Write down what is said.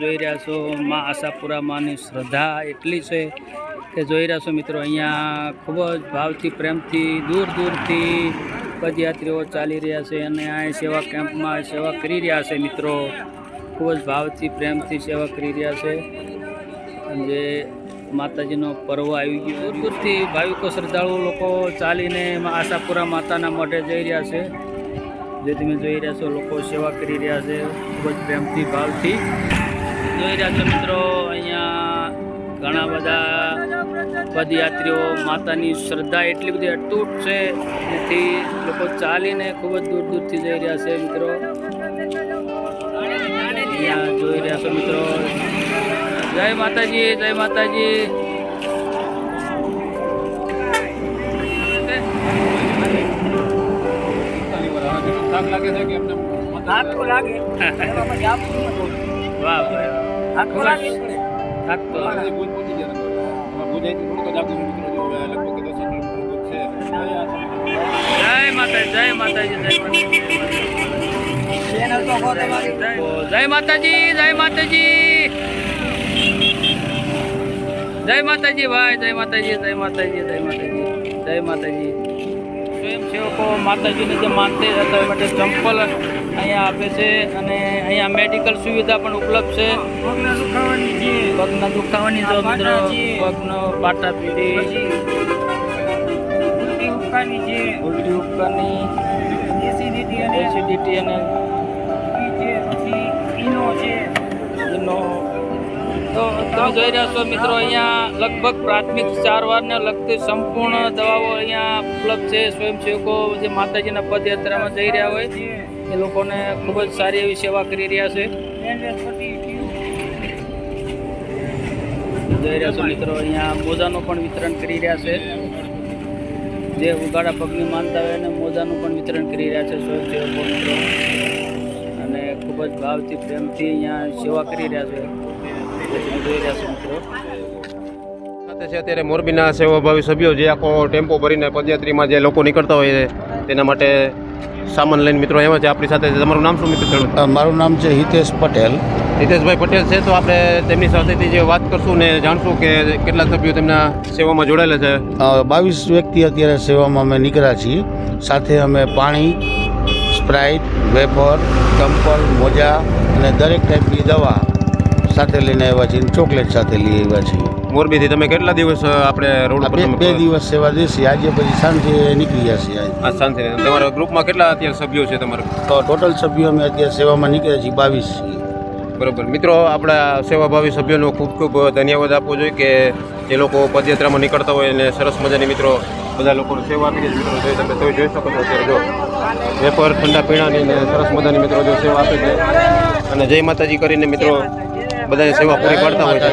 જોઈ રહ્યા છો માં આશાપુરા માની શ્રદ્ધા એટલી છે કે જોઈ રહ્યા છો મિત્રો, અહીંયા ખૂબ જ ભાવથી પ્રેમથી દૂર દૂરથી પદયાત્રીઓ ચાલી રહ્યા છે અને આ સેવા કેમ્પમાં સેવા કરી રહ્યા છે મિત્રો. ખૂબ જ ભાવથી પ્રેમથી સેવા કરી રહ્યા છે. જે માતાજીનો પર્વ આવી ગયો, દૂર દૂરથી ભાવિકો શ્રદ્ધાળુ લોકો ચાલીને આશાપુરા માતાના મઢે જઈ રહ્યા છે. જે તમે જોઈ રહ્યા છો લોકો સેવા કરી રહ્યા છે ખૂબ જ પ્રેમથી ભાવથી જોઈ રહ્યા છો મિત્રો. અહીંયા ઘણા બધા પદયાત્રીઓ માતાની શ્રદ્ધા એટલી બધી અતૂટ છે જેથી લોકો ચાલીને ખૂબ જ દૂર દૂરથી જઈ રહ્યા છે મિત્રો. અહીંયા જોઈ રહ્યા છો મિત્રો. જય માતાજી, જય માતાજી. જય માતાજી, જય માતાજી, જય માતાજી ભાઈ, જય માતાજી, જય માતાજી, જય માતાજી, જય માતાજી. સ્વયંસેવકો માતાજીને જે માનતે હતા એ માટે ચંપલ અહીંયા આપે છે અને અહીંયા મેડિકલ સુવિધા પણ ઉપલબ્ધ છે. પગના દુખાવાની જો મિત્રો, પગનો પાટા પીડી, ઉલટી ઉપકારની, એસિડિટી અને ઇનો. તો તમે જોઈ રહ્યા છો મિત્રો, અહીંયા લગભગ પ્રાથમિક સારવારને લગતી સંપૂર્ણ દવાઓ અહીંયા ઉપલબ્ધ છે. સ્વયંસેવકો જે માતાજીના પદયાત્રામાં જઈ રહ્યા હોય એ લોકોને ખૂબ જ સારી એવી સેવા કરી રહ્યા છે. જોઈ રહ્યા છો મિત્રો, અહીંયા મોજાનું પણ વિતરણ કરી રહ્યા છે. જે ઉગાડા પગની માનતા હોય એને મોજાનું પણ વિતરણ કરી રહ્યા છે સ્વયંસેવકો મિત્રો. અને ખૂબ જ ભાવથી પ્રેમથી અહીંયા સેવા કરી રહ્યા છે. જોઈ રહ્યા છો મિત્રો. સાથે છે અત્યારે મોરબીના સેવાભાવી સભ્યો જે આખો ટેમ્પો ભરીને પદયાત્રીમાં જે લોકો નીકળતા હોય તેના માટે સામાન લઈને મિત્રો એમાં છે આપણી સાથે. તમારું નામ શું મિત્ર? મારું નામ છે હિતેશ પટેલ. હિતેશભાઈ પટેલ છે. તો આપણે તેમની સાથેથી જે વાત કરશું ને જાણશું કે કેટલા સભ્યો તેમના સેવામાં જોડાયેલા છે. 22 વ્યક્તિ અત્યારે સેવામાં અમે નીકળ્યા છીએ. સાથે અમે પાણી, સ્પ્રાઇટ, વેપર, ચંપલ, મોજા અને દરેક ટાઈપની દવા સાથે લઈને આવ્યા છીએ. ચોકલેટ સાથે લઈ આવ્યા છીએ. મોરબીથી તમે કેટલા દિવસ આપણે રોડ પર? 2 દિવસ સેવા દેશી. આજે પછી સાંજે નીકળી જશે. આજ સાંજે. તમારા ગ્રુપમાં કેટલા અત્યારે સભ્યો છે તમારા? તો ટોટલ સભ્યો અમે અત્યારે સેવામાં નીકળ્યા છીએ 22 છીએ. બરાબર. મિત્રો, આપણા સેવાભાવી સભ્યોનો ખૂબ ખૂબ ધન્યવાદ આપવો જોઈએ કે જે લોકો પદયાત્રામાં નીકળતા હોય અને સરસ મજાની મિત્રો બધા લોકોને સેવા આપી છે. મિત્રો તમે જોઈ શકો છો અત્યારે જો વેપાર ઠંડા પીણાની ને સરસ મજાની મિત્રો જો સેવા આપે છે અને જય માતાજી કરીને મિત્રો બધાને સેવા પૂરી પાડતા હોય છે.